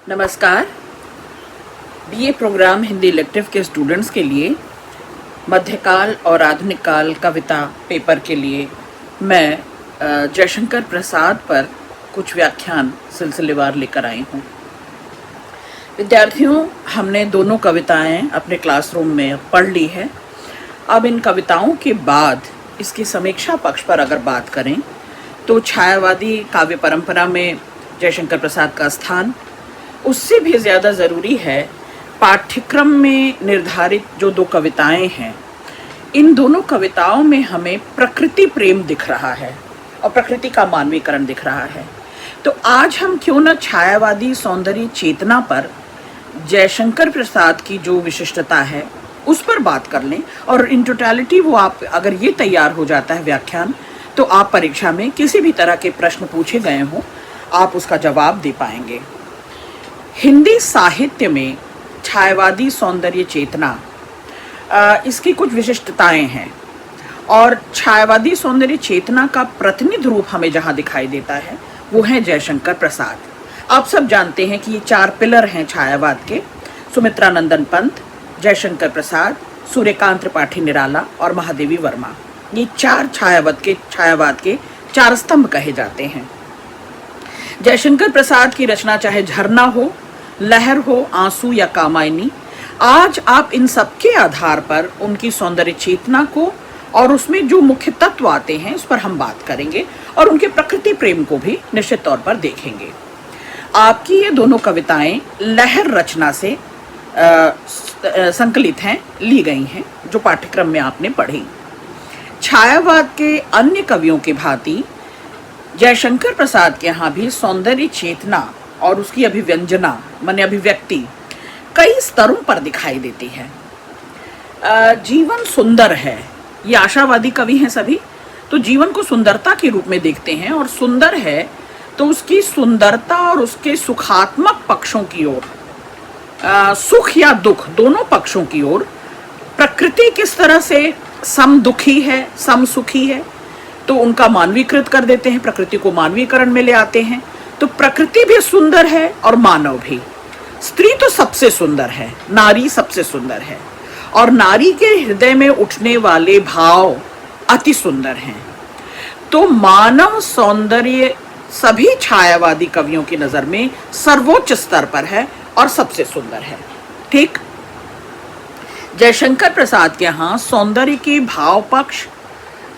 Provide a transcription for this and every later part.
नमस्कार। BA programme Hindi elective के students के लिए मध्यकाल और आधुनिक काल कविता पेपर के लिए मैं जयशंकर प्रसाद पर कुछ व्याख्यान सिलसिलेवार लेकर आई हूँ। विद्यार्थियों, हमने दोनों कविताएं अपने क्लासरूम में पढ़ ली है। अब इन कविताओं के बाद इसकी समीक्षा पक्ष पर अगर बात करें तो छायावादी काव्य परंपरा में जयशंकर प्रसाद का स्थान उससे भी ज़्यादा ज़रूरी है। पाठ्यक्रम में निर्धारित जो दो कविताएं हैं, इन दोनों कविताओं में हमें प्रकृति प्रेम दिख रहा है और प्रकृति का मानवीकरण दिख रहा है। तो आज हम क्यों न छायावादी सौंदर्य चेतना पर जयशंकर प्रसाद की जो विशिष्टता है उस पर बात कर लें, और इन टोटलिटी वो आप अगर ये तैयार हो जाता है व्याख्यान, तो आप परीक्षा में किसी भी तरह के प्रश्न पूछे गए हों आप उसका जवाब दे पाएंगे। हिंदी साहित्य में छायावादी सौंदर्य चेतना इसकी कुछ विशिष्टताएं हैं, और छायावादी सौंदर्य चेतना का प्रतिनिधि रूप हमें जहां दिखाई देता है वो है जयशंकर प्रसाद। आप सब जानते हैं कि ये चार पिलर हैं छायावाद के: सुमित्रा नंदन पंत, जयशंकर प्रसाद, सूर्यकांत त्रिपाठी निराला और महादेवी वर्मा। ये चार छायावाद के चार स्तंभ कहे जाते हैं। जयशंकर प्रसाद की रचना चाहे झरना हो, लहर हो, आंसू या कामायनी, आज आप इन सब के आधार पर उनकी सौंदर्य चेतना को और उसमें जो मुख्य तत्व आते हैं उस पर हम बात करेंगे, और उनके प्रकृति प्रेम को भी निश्चित तौर पर देखेंगे। आपकी ये दोनों कविताएं लहर रचना से संकलित हैं, ली गई हैं, जो पाठ्यक्रम में आपने पढ़ी। छायावाद के अन्य कवियों के भांति जयशंकर प्रसाद के यहाँ भी सौंदर्य चेतना और उसकी अभिव्यंजना माने अभिव्यक्ति कई स्तरों पर दिखाई देती है। जीवन सुंदर है, ये आशावादी कवि हैं सभी, तो जीवन को सुंदरता के रूप में देखते हैं, और सुंदर है तो उसकी सुंदरता और उसके सुखात्मक पक्षों की ओर, सुख या दुख दोनों पक्षों की ओर प्रकृति किस तरह से सम दुखी है, सम सुखी है, तो उनका मानवीकृत कर देते हैं, प्रकृति को मानवीकरण में ले आते हैं। तो प्रकृति भी सुंदर है और मानव भी। स्त्री तो सबसे सुंदर है, नारी सबसे सुंदर है, और नारी के हृदय में उठने वाले भाव अति सुंदर हैं। तो मानव सौंदर्य सभी छायावादी कवियों की नजर में सर्वोच्च स्तर पर है और सबसे सुंदर है। ठीक, जयशंकर प्रसाद के यहाँ सौंदर्य के भाव पक्ष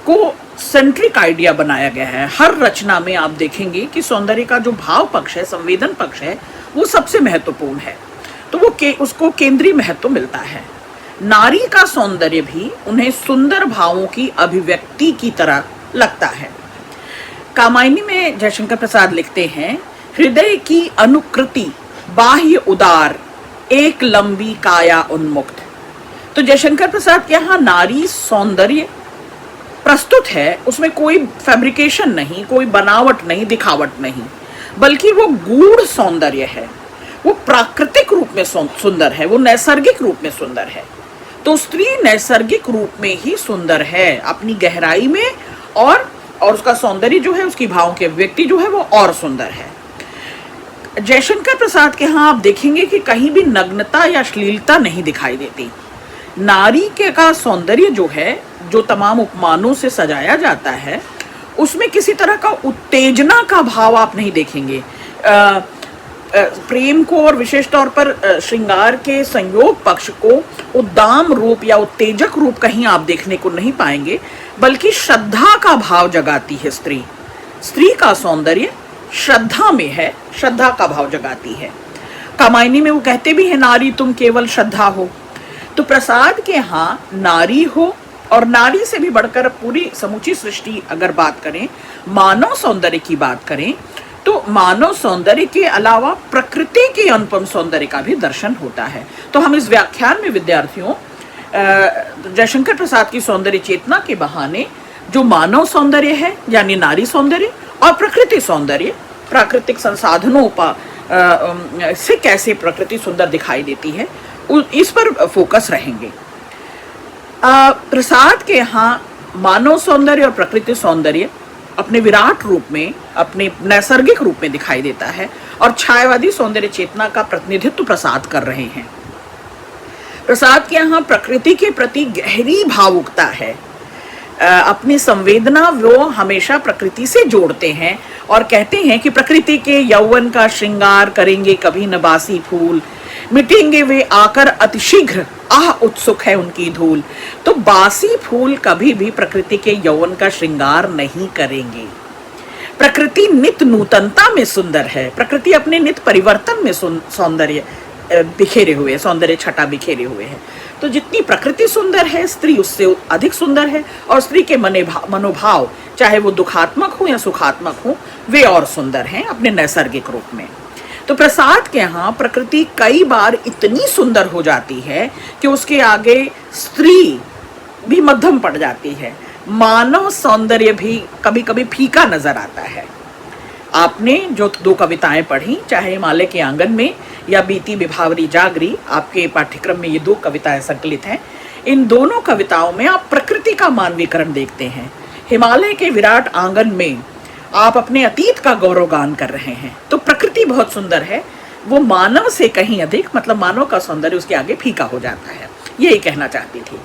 को सेंट्रिक आइडिया बनाया गया है। हर रचना में आप देखेंगे कि सौंदर्य का जो भाव पक्ष है, संवेदन पक्ष है, वो सबसे महत्वपूर्ण है, तो वो उसको केंद्रीय महत्व मिलता है। नारी का सौंदर्य भी उन्हें सुंदर भावों की अभिव्यक्ति की तरह लगता है। कामायनी में जयशंकर प्रसाद लिखते हैं, हृदय की अनुकृति बाह्य उदार, एक लंबी काया उन्मुक्त। तो जयशंकर प्रसाद के यहाँ नारी सौंदर्य प्रस्तुत है, उसमें कोई फैब्रिकेशन नहीं, कोई बनावट नहीं, दिखावट नहीं, बल्कि वो गूढ़ सौंदर्य है, वो प्राकृतिक रूप में सुंदर है, वो नैसर्गिक रूप में सुंदर है। तो स्त्री नैसर्गिक रूप में ही सुंदर है, अपनी गहराई में, और उसका सौंदर्य जो है, उसकी भावों की अभिव्यक्ति जो है वो और सुंदर है। जयशंकर प्रसाद के यहाँ आप देखेंगे कि कहीं भी नग्नता या अश्लीलता नहीं दिखाई देती। नारी के का सौंदर्य जो है, जो तमाम उपमानों से सजाया जाता है, उसमें किसी तरह का उत्तेजना का भाव आप नहीं देखेंगे। प्रेम को और विशेष तौर पर श्रृंगार के संयोग पक्ष को उद्दाम रूप या उत्तेजक रूप कहीं आप देखने को नहीं पाएंगे, बल्कि श्रद्धा का भाव जगाती है स्त्री। स्त्री का सौंदर्य श्रद्धा में है, श्रद्धा का भाव जगाती है। कामायनी में वो कहते भी हैं, नारी तुम केवल श्रद्धा हो। तो प्रसाद के यहाँ नारी हो, और नारी से भी बढ़कर पूरी समूची सृष्टि अगर बात करें, मानव सौंदर्य की बात करें, तो मानव सौंदर्य के अलावा प्रकृति के अनुपम सौंदर्य का भी दर्शन होता है। तो हम इस व्याख्यान में विद्यार्थियों जयशंकर प्रसाद की सौंदर्य चेतना के बहाने जो मानव सौंदर्य है यानी नारी सौंदर्य, और प्रकृति सौंदर्य, प्राकृतिक संसाधनों से कैसे प्रकृति सुंदर दिखाई देती है, इस पर फोकस रहेंगे। प्रसाद के यहाँ मानव सौंदर्य और प्रकृति सौंदर्य अपने विराट रूप में, अपने नैसर्गिक रूप में दिखाई देता है और छायावादी सौंदर्य चेतना का प्रतिनिधित्व प्रसाद कर रहे हैं। प्रसाद के यहाँ प्रकृति के प्रति गहरी भावुकता है। अपनी संवेदना वो हमेशा प्रकृति से जोड़ते हैं और कहते हैं कि प्रकृति के यौवन का श्रृंगार करेंगे कभी न बासी फूल, मिटेंगे वे आकर अतिशीघ्र, आह उत्सुक है उनकी धूल। तो बासी फूल कभी भी प्रकृति के यौवन का श्रृंगार नहीं करेंगे। प्रकृति नित नूतनता में सुंदर है, प्रकृति अपने नित परिवर्तन में सौंदर्य बिखेरे हुए, सौंदर्य छटा बिखेरे हुए है। तो जितनी प्रकृति सुंदर है, स्त्री उससे अधिक सुंदर है, और स्त्री के मनोभाव चाहे वो दुखात्मक हो या सुखात्मक हो, वे और सुंदर हैं अपने नैसर्गिक रूप में। तो प्रसाद के यहाँ प्रकृति कई बार इतनी सुंदर हो जाती है कि उसके आगे स्त्री भी मध्यम पड़ जाती है, मानव सौंदर्य भी कभी कभी फीका नजर आता है। आपने जो 2 कविताएं पढ़ी, चाहे हिमालय के आंगन में या बीती विभावरी जागरी, आपके पाठ्यक्रम में ये 2 कविताएं संकलित हैं। इन दोनों कविताओं में आप प्रकृति का मानवीकरण देखते हैं। हिमालय के विराट आंगन में आप अपने अतीत का गौरवगान कर रहे हैं। तो प्रकृति बहुत सुंदर है, वो मानव से कहीं अधिक, मतलब मानव का सौंदर्य उसके आगे फीका हो जाता है, यही कहना चाहती थी।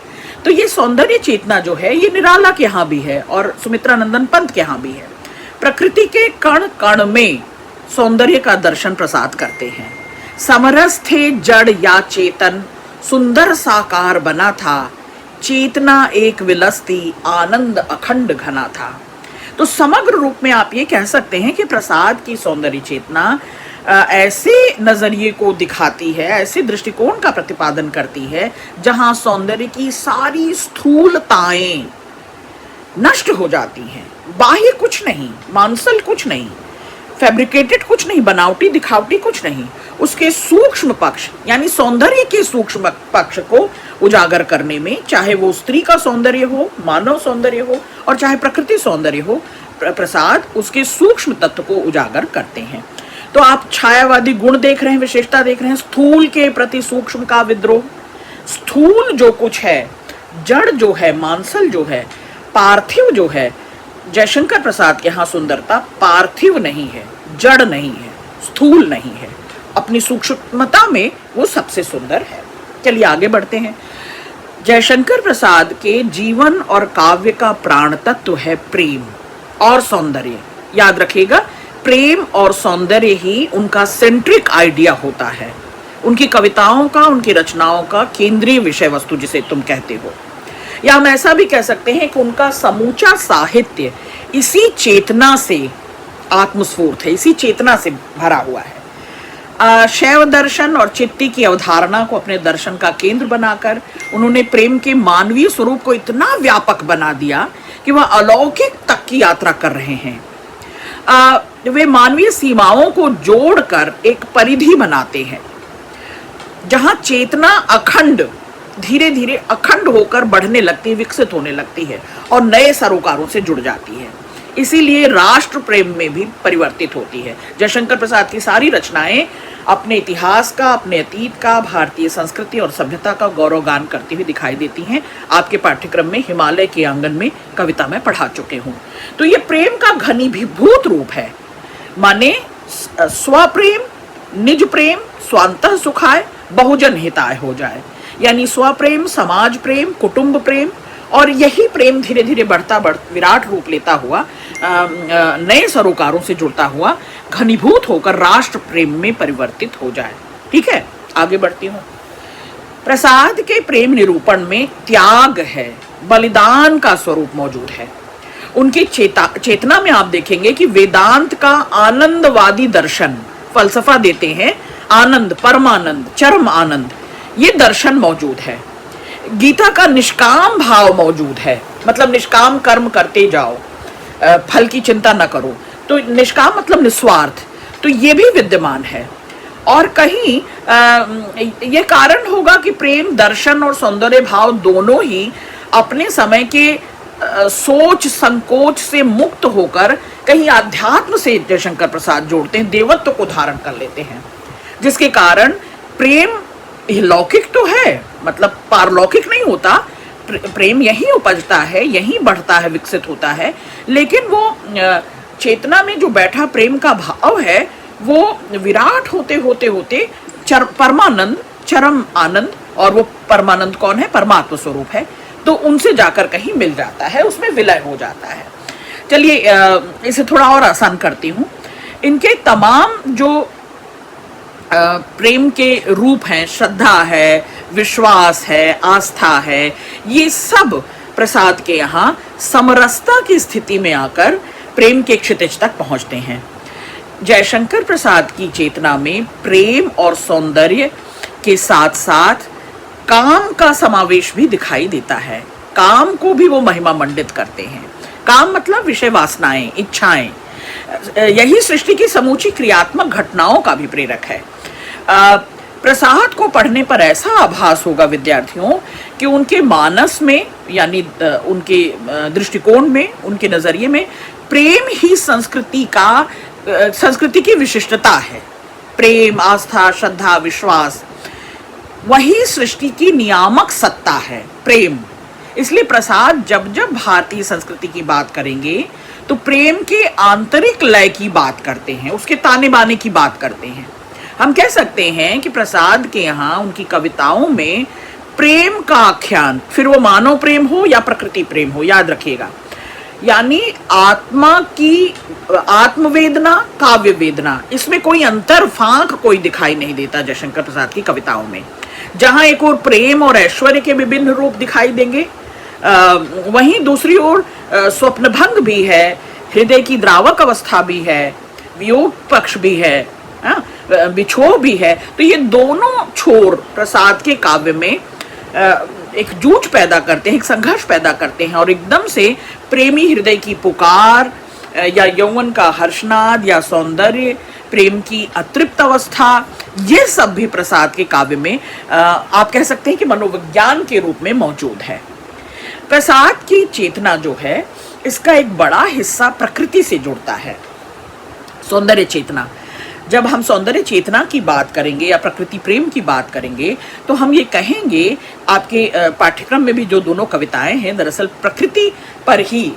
तो ये सौंदर्य चेतना जो है, ये निराला के यहाँ भी है और सुमित्रा नंदन पंत के यहाँ भी है। प्रकृति के कण कण में सौंदर्य का दर्शन प्रसाद करते हैं। समरस थे जड़ या चेतन, सुंदर साकार बना था, चेतना एक विलसती, आनंद अखंड घना था। तो समग्र रूप में आप ये कह सकते हैं कि प्रसाद की सौंदर्य चेतना ऐसे नजरिए को दिखाती है, ऐसे दृष्टिकोण का प्रतिपादन करती है जहां सौंदर्य की सारी स्थूलताएं नष्ट हो जाती हैं। बाह्य कुछ नहीं, मांसल कुछ नहीं, फैब्रिकेटेड कुछ नहीं, बनावटी दिखावटी कुछ नहीं, उसके सूक्ष्म पक्ष यानी सौंदर्य के सूक्ष्म पक्ष को उजागर करने में, चाहे वो स्त्री का सौंदर्य हो, मानव सौंदर्य हो, और चाहे प्रकृति सौंदर्य हो, प्रसाद उसके सूक्ष्म तत्व को उजागर करते हैं। तो आप छायावादी गुण देख रहे हैं, विशेषता देख रहे हैं, स्थूल के प्रति सूक्ष्म का विद्रोह। स्थूल जो कुछ है, जड़ जो है, मांसल जो है, पार्थिव जो है, जयशंकर प्रसाद के यहाँ सुंदरता पार्थिव नहीं है, जड़ नहीं है, स्थूल नहीं है, अपनी सूक्ष्मता में वो सबसे सुंदर है। चलिए आगे बढ़ते हैं। जयशंकर प्रसाद के जीवन और काव्य का प्राण तत्व है प्रेम और सौंदर्य। याद रखिएगा, प्रेम और सौंदर्य ही उनका सेंट्रिक आइडिया होता है, उनकी कविताओं का, उनकी रचनाओं का केंद्रीय विषय वस्तु जिसे तुम कहते हो। या हम ऐसा भी कह सकते हैं कि उनका समूचा साहित्य इसी चेतना से आत्मस्फूर्त है, इसी चेतना से भरा हुआ है। शैव दर्शन और चित्ती की अवधारणा को अपने दर्शन का केंद्र बनाकर उन्होंने प्रेम के मानवीय स्वरूप को इतना व्यापक बना दिया कि वह अलौकिक तक की यात्रा कर रहे हैं। वे मानवीय सीमाओं को जोड़कर एक परिधि बनाते हैं जहां चेतना अखंड, धीरे धीरे अखंड होकर बढ़ने लगती है, विकसित होने लगती है और नए सरोकारों से जुड़ जाती है। इसीलिए राष्ट्र प्रेम में भी परिवर्तित होती है। जयशंकर प्रसाद की सारी रचनाएं अपने इतिहास का, अपने अतीत का, भारतीय संस्कृति और सभ्यता का गौरवगान करती हुई दिखाई देती हैं। आपके पाठ्यक्रम में हिमालय के आंगन में कविता में पढ़ा चुके हूँ। तो ये प्रेम का घनीभूत रूप है, माने स्वप्रेम, निज प्रेम, स्वांतः सुखाय, बहुजन हिताय हो जाए। यानी स्वप्रेम, समाज प्रेम, कुटुंब प्रेम, और यही प्रेम धीरे धीरे बढ़ता विराट रूप लेता हुआ, नए सरोकारों से जुड़ता हुआ, घनीभूत होकर राष्ट्र प्रेम में परिवर्तित हो जाए। ठीक है, आगे बढ़ती हूँ। प्रसाद के प्रेम निरूपण में त्याग है, बलिदान का स्वरूप मौजूद है। उनकी चेतना में आप देखेंगे कि वेदांत का आनंदवादी दर्शन, फलसफा देते हैं, आनंद, परमानंद, चरम आनंद, ये दर्शन मौजूद है। गीता का निष्काम भाव मौजूद है, मतलब निष्काम कर्म करते जाओ, फल की चिंता न करो। तो निष्काम मतलब निस्वार्थ, तो ये भी विद्यमान है। और कहीं ये कारण होगा कि प्रेम, दर्शन और सौंदर्य भाव दोनों ही अपने समय के सोच संकोच से मुक्त होकर कहीं आध्यात्म से जयशंकर प्रसाद जोड़ते हैं, देवत्व को धारण कर लेते हैं, जिसके कारण प्रेम लौकिक तो है, मतलब पारलौकिक नहीं होता, प्रेम यहीं उपजता है, यहीं बढ़ता है, विकसित होता है, लेकिन वो चेतना में जो बैठा प्रेम का भाव है वो विराट होते होते होते परमानंद, चरम आनंद, और वो परमानंद कौन है? परमात्मा स्वरूप है, तो उनसे जाकर कहीं मिल जाता है, उसमें विलय हो जाता है। चलिए इसे थोड़ा और आसान करती हूँ। इनके तमाम जो प्रेम के रूप हैं, श्रद्धा है, विश्वास है, आस्था है, ये सब प्रसाद के यहाँ समरसता की स्थिति में आकर प्रेम के क्षितिज तक पहुंचते हैं। जयशंकर प्रसाद की चेतना में प्रेम और सौंदर्य के साथ साथ काम का समावेश भी दिखाई देता है। काम को भी वो महिमा मंडित करते हैं। काम मतलब विषय वासनाएं, इच्छाएं। यही सृष्टि की समूची क्रियात्मक घटनाओं का भी प्रेरक है। प्रसाद को पढ़ने पर ऐसा आभास होगा विद्यार्थियों कि उनके मानस में, यानी उनके दृष्टिकोण में, उनके नजरिए में प्रेम ही संस्कृति की विशिष्टता है। प्रेम, आस्था, श्रद्धा, विश्वास वही सृष्टि की नियामक सत्ता है, प्रेम। इसलिए प्रसाद जब जब भारतीय संस्कृति की बात करेंगे तो प्रेम के आंतरिक लय की बात करते हैं, उसके ताने बाने की बात करते हैं। हम कह सकते हैं कि प्रसाद के यहाँ उनकी कविताओं में प्रेम का आख्यान, फिर वो मानव प्रेम हो या प्रकृति प्रेम हो, याद रखिएगा, यानी आत्मा की आत्मवेदना, काव्य वेदना, इसमें कोई अंतर फांक कोई दिखाई नहीं देता जयशंकर प्रसाद की कविताओं में। जहां एक ओर प्रेम और ऐश्वर्य के विभिन्न रूप दिखाई देंगे, वहीं दूसरी ओर स्वप्नभंग भी है, हृदय की द्रावक अवस्था भी है, वियोग पक्ष भी है, बिछोह भी है। तो ये दोनों छोर प्रसाद के काव्य में एक जूझ पैदा करते हैं, एक संघर्ष पैदा करते हैं, और एकदम से प्रेमी हृदय की पुकार या यौवन का हर्षनाद या सौंदर्य, प्रेम की अतृप्त अवस्था, ये सब भी प्रसाद के काव्य में आप कह सकते हैं कि मनोविज्ञान के रूप में मौजूद है। प्रसाद की चेतना जो है, इसका एक बड़ा हिस्सा प्रकृति से जुड़ता है। सौंदर्य चेतना, जब हम सौंदर्य चेतना की बात करेंगे या प्रकृति प्रेम की बात करेंगे तो हम ये कहेंगे, आपके पाठ्यक्रम में भी जो दोनों कविताएं हैं दरअसल प्रकृति पर ही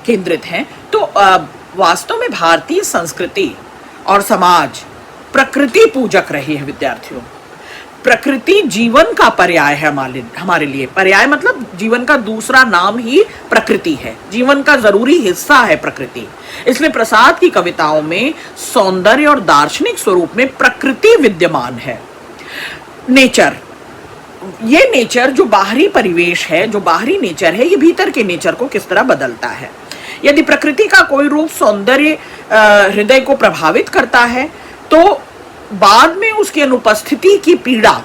केंद्रित हैं। तो वास्तव में भारतीय संस्कृति और समाज प्रकृति पूजक रही है विद्यार्थियों। प्रकृति जीवन का पर्याय है हमारे लिए। पर्याय मतलब जीवन का दूसरा नाम ही प्रकृति है, जीवन का जरूरी हिस्सा है प्रकृति। इसलिए प्रसाद की कविताओं में सौंदर्य और दार्शनिक स्वरूप में प्रकृति विद्यमान है। नेचर, ये नेचर जो बाहरी परिवेश है, जो बाहरी नेचर है, ये भीतर के नेचर को किस तरह बदलता है। यदि प्रकृति का कोई रूप सौंदर्य हृदय को प्रभावित करता है तो बाद में उसकी अनुपस्थिति की पीड़ा,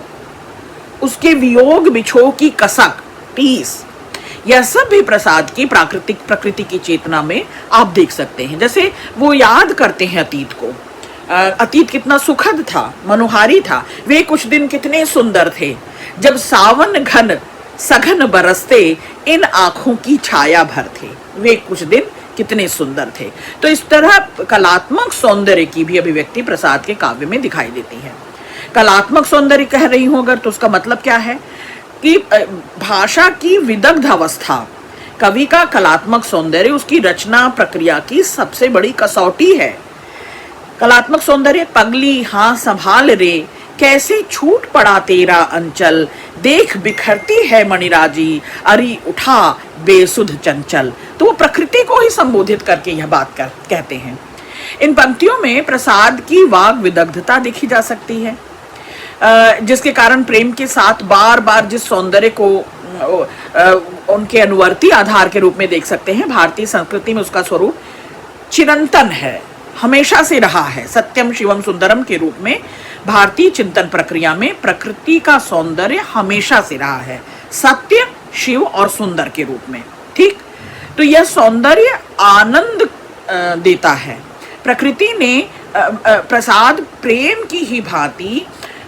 उसके वियोग बिछोह की कसक, टीस, यह सब भी प्रसाद की प्रकृति की चेतना में आप देख सकते हैं। जैसे वो याद करते हैं अतीत को, अतीत कितना सुखद था, मनोहारी था, वे कुछ दिन कितने सुंदर थे जब सावन घन सघन बरसते इन आंखों की छाया भर थे, वे कुछ दिन कितने सुंदर थे। तो इस तरह कलात्मक सौंदर्य की भी अभिव्यक्ति प्रसाद के काव्य में दिखाई देती है। कलात्मक सौंदर्य कह रही हूं अगर, तो उसका मतलब क्या है कि भाषा की विदग्ध अवस्था, कवि का कलात्मक सौंदर्य उसकी रचना प्रक्रिया की सबसे बड़ी कसौटी है। कलात्मक सौंदर्य, पगली हाँ संभाल रे, कैसे छूट पड़ा तेरा अंचल, देख बिखरती है मणिराजी, अरी उठा बेसुध चंचल। तो वो प्रकृति को ही संबोधित करके यह बात कहते हैं। इन पंक्तियों में प्रसाद की वाग विदग्धता देखी जा सकती है, जिसके कारण प्रेम के साथ बार बार जिस सौंदर्य को उनके अनुवर्ती आधार के रूप में देख सकते हैं, भारतीय संस्कृति में उसका स्वरूप चिरंतन है, हमेशा से रहा है। सत्यम शिवम सुंदरम के रूप में भारतीय चिंतन प्रक्रिया में प्रकृति का सौंदर्य हमेशा से रहा है, सत्य, शिव और सुंदर के रूप में। ठीक, तो यह सौंदर्य आनंद देता है। प्रकृति ने प्रसाद प्रेम की ही भांति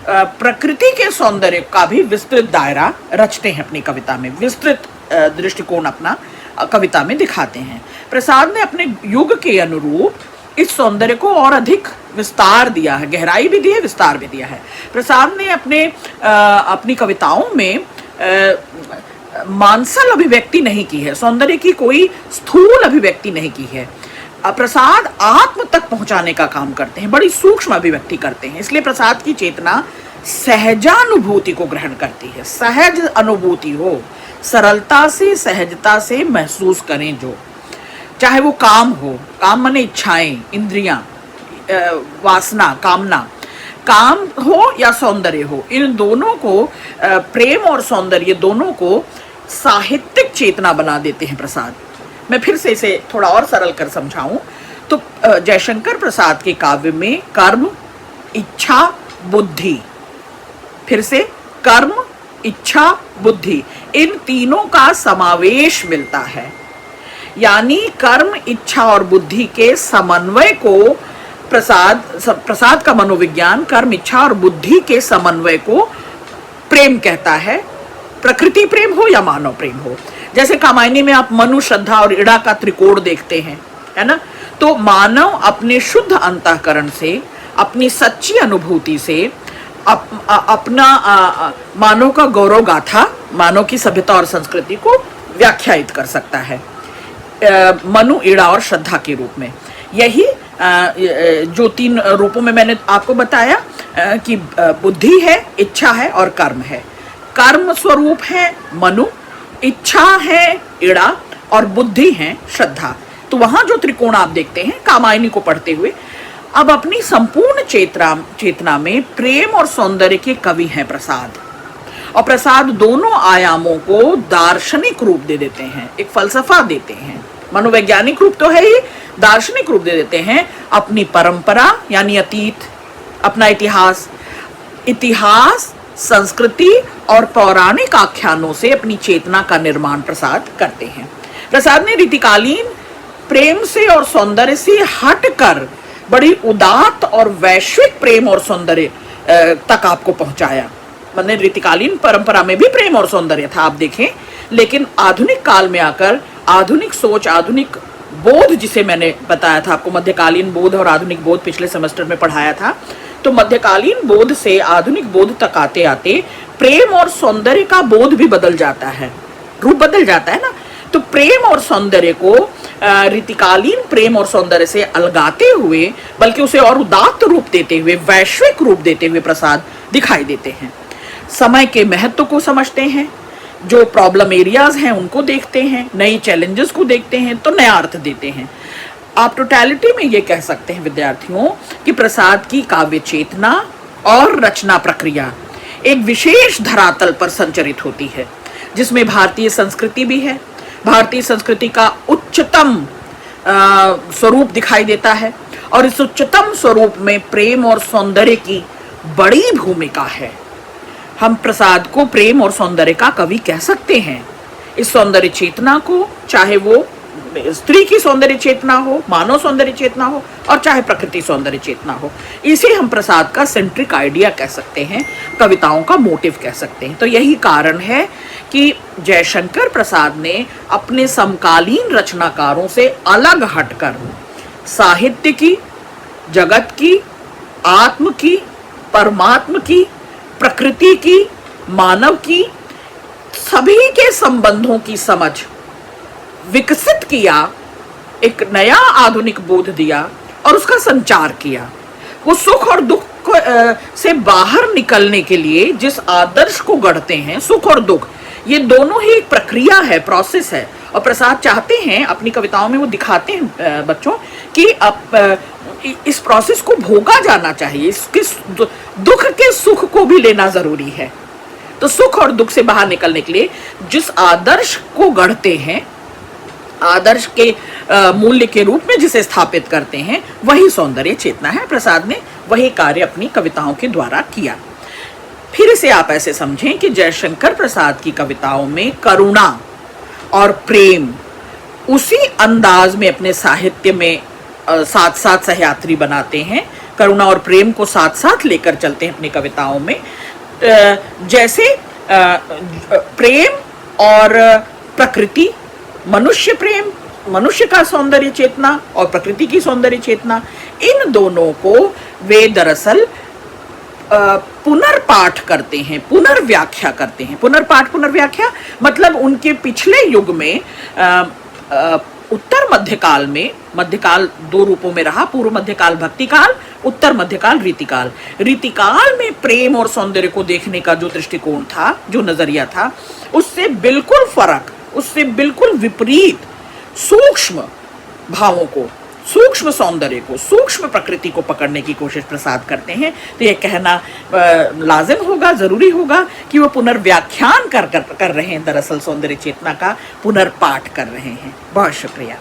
प्रकृति के सौंदर्य का भी विस्तृत दायरा रचते हैं अपनी कविता में, विस्तृत दृष्टिकोण अपना कविता में दिखाते हैं। प्रसाद ने अपने युग के अनुरूप इस सौंदर्य को और अधिक विस्तार दिया है, गहराई भी दी है, विस्तार भी दिया है। प्रसाद ने अपनी कविताओं में मानसल अभिव्यक्ति नहीं की है, सौंदर्य की कोई स्थूल अभिव्यक्ति नहीं की है। प्रसाद आत्म तक पहुंचाने का काम करते हैं, बड़ी सूक्ष्म अभिव्यक्ति करते हैं। इसलिए प्रसाद की चेतना सहजानुभूति को ग्रहण करती है। सहज अनुभूति हो, सरलता से सहजता से महसूस करें जो, चाहे वो काम हो, काम माने इच्छाएं, इंद्रियां, वासना, कामना, काम हो या सौंदर्य हो, इन दोनों को, प्रेम और सौंदर्य दोनों को साहित्यिक चेतना बना देते हैं प्रसाद। मैं फिर से इसे थोड़ा और सरल कर समझाऊं तो जयशंकर प्रसाद के काव्य में कर्म, इच्छा, बुद्धि, फिर से कर्म, इच्छा, बुद्धि, इन तीनों का समावेश मिलता है। यानी कर्म, इच्छा और बुद्धि के समन्वय को प्रसाद का मनोविज्ञान कर्म, इच्छा और बुद्धि के समन्वय को प्रेम कहता है। प्रकृति प्रेम हो या मानव प्रेम हो। जैसे कामायनी में आप मनु, श्रद्धा और इड़ा का त्रिकोण देखते हैं, है ना। तो मानव अपने शुद्ध अंतःकरण से, अपनी सच्ची अनुभूति से अपना मानव का गौरव गाथा, मानव की सभ्यता और संस्कृति को व्याख्यायित कर सकता है मनु, इड़ा और श्रद्धा के रूप में। यही जो तीन रूपों में मैंने आपको बताया कि बुद्धि है, इच्छा है और कर्म है। कर्म स्वरूप है मनु, इच्छा है इड़ा और बुद्धि है श्रद्धा। तो वहां जो त्रिकोण आप देखते हैं कामायनी को पढ़ते हुए, अब अपनी संपूर्ण चेतना में प्रेम और सौंदर्य के कवि हैं प्रसाद। और प्रसाद दोनों आयामों को दार्शनिक रूप दे देते हैं, एक फलसफा देते हैं। मनोवैज्ञानिक रूप तो है ही, दार्शनिक रूप दे देते हैं। अपनी परंपरा यानी अतीत, अपना इतिहास, संस्कृति और पौराणिक आख्यानों से अपनी चेतना का निर्माण प्रसाद करते हैं। प्रसाद ने रीतिकालीन प्रेम से और सौंदर्य से हटकर बड़ी उदात्त और वैश्विक प्रेम और सौंदर्य तक आपको पहुंचाया। मतलब रीतिकालीन परंपरा में भी प्रेम और सौंदर्य था, आप देखें, लेकिन आधुनिक काल में आकर आधुनिक सोच, आधुनिक बोध, जिसे मैंने बताया था आपको, मध्यकालीन बोध और आधुनिक बोध पिछले सेमेस्टर में पढ़ाया था। तो मध्यकालीन बोध से आधुनिक बोध तक आते आते प्रेम और सौंदर्य का बोध भी बदल जाता है, रूप बदल जाता है ना। तो प्रेम और सौंदर्य को रीतिकालीन प्रेम और सौंदर्य से अलगाते हुए, बल्कि उसे और उदात्त रूप देते हुए, वैश्विक रूप देते हुए प्रसाद दिखाई देते हैं। समय के महत्व को समझते हैं, जो प्रॉब्लम एरियाज हैं उनको देखते हैं, नई चैलेंजेस को देखते हैं, तो नया अर्थ देते हैं। आप टोटलिटी में ये कह सकते हैं विद्यार्थियों कि प्रसाद की काव्य चेतना और रचना प्रक्रिया एक विशेष धरातल पर संचरित होती है, जिसमें भारतीय संस्कृति भी है। भारतीय संस्कृति का उच्चतम स्वरूप दिखाई देता है और इस उच्चतम स्वरूप में प्रेम और सौंदर्य की बड़ी भूमिका है। हम प्रसाद को प्रेम और सौंदर्य का कवि कह सकते हैं। इस सौंदर्य चेतना को, चाहे वो स्त्री की सौंदर्य चेतना हो, मानव सौंदर्य चेतना हो, और चाहे प्रकृति सौंदर्य चेतना हो, इसे हम प्रसाद का सेंट्रिक आइडिया कह सकते हैं, कविताओं का मोटिव कह सकते हैं। तो यही कारण है कि जयशंकर प्रसाद ने अपने समकालीन रचनाकारों से अलग हटकर साहित्य की, जगत की, आत्म की, परमात्म की, प्रकृति की, मानव की, सभी के संबंधों की समझ विकसित किया, एक नया आधुनिक बोध दिया और उसका संचार किया। वो सुख और दुख से बाहर निकलने के लिए जिस आदर्श को गढ़ते हैं, सुख और दुख, ये दोनों ही एक प्रक्रिया है, प्रोसेस है। और प्रसाद चाहते हैं, अपनी कविताओं में वो दिखाते हैं बच्चों कि इस प्रोसेस को भोगा जाना चाहिए, इसके दुख के सुख को भी लेना जरूरी है। तो सुख और दुख से बाहर निकलने के लिए जिस आदर्श को गढ़ते हैं, आदर्श के मूल्य के रूप में जिसे स्थापित करते हैं, वही सौंदर्य चेतना है। प्रसाद ने वही कार्य अपनी कविताओं के द्वारा किया। फिर से आप ऐसे समझें कि जयशंकर प्रसाद की कविताओं में करुणा और प्रेम उसी अंदाज में अपने साहित्य में साथ साथ सहयात्री बनाते हैं। करुणा और प्रेम को साथ साथ लेकर चलते हैं अपनी कविताओं में। जैसे प्रेम और प्रकृति, मनुष्य प्रेम, मनुष्य का सौंदर्य चेतना और प्रकृति की सौंदर्य चेतना, इन दोनों को वे दरअसल पुनर्पाठ करते हैं, पुनर्व्याख्या करते हैं। पुनर्पाठ पुनर्व्याख्या मतलब उनके पिछले युग में उत्तर मध्यकाल में, मध्यकाल दो रूपों में रहा, पूर्व मध्यकाल भक्तिकाल, उत्तर मध्यकाल रीतिकाल। रीतिकाल में प्रेम और सौंदर्य को देखने का जो दृष्टिकोण था, जो नजरिया था, उससे बिल्कुल फर्क, उससे बिल्कुल विपरीत सूक्ष्म भावों को, सूक्ष्म सौंदर्य को, सूक्ष्म प्रकृति को पकड़ने की कोशिश प्रसाद करते हैं। तो ये कहना लाजिम होगा, जरूरी होगा कि वो पुनर्व्याख्यान कर रहे हैं, दरअसल सौंदर्य चेतना का पुनर्पाठ कर रहे हैं। बहुत शुक्रिया।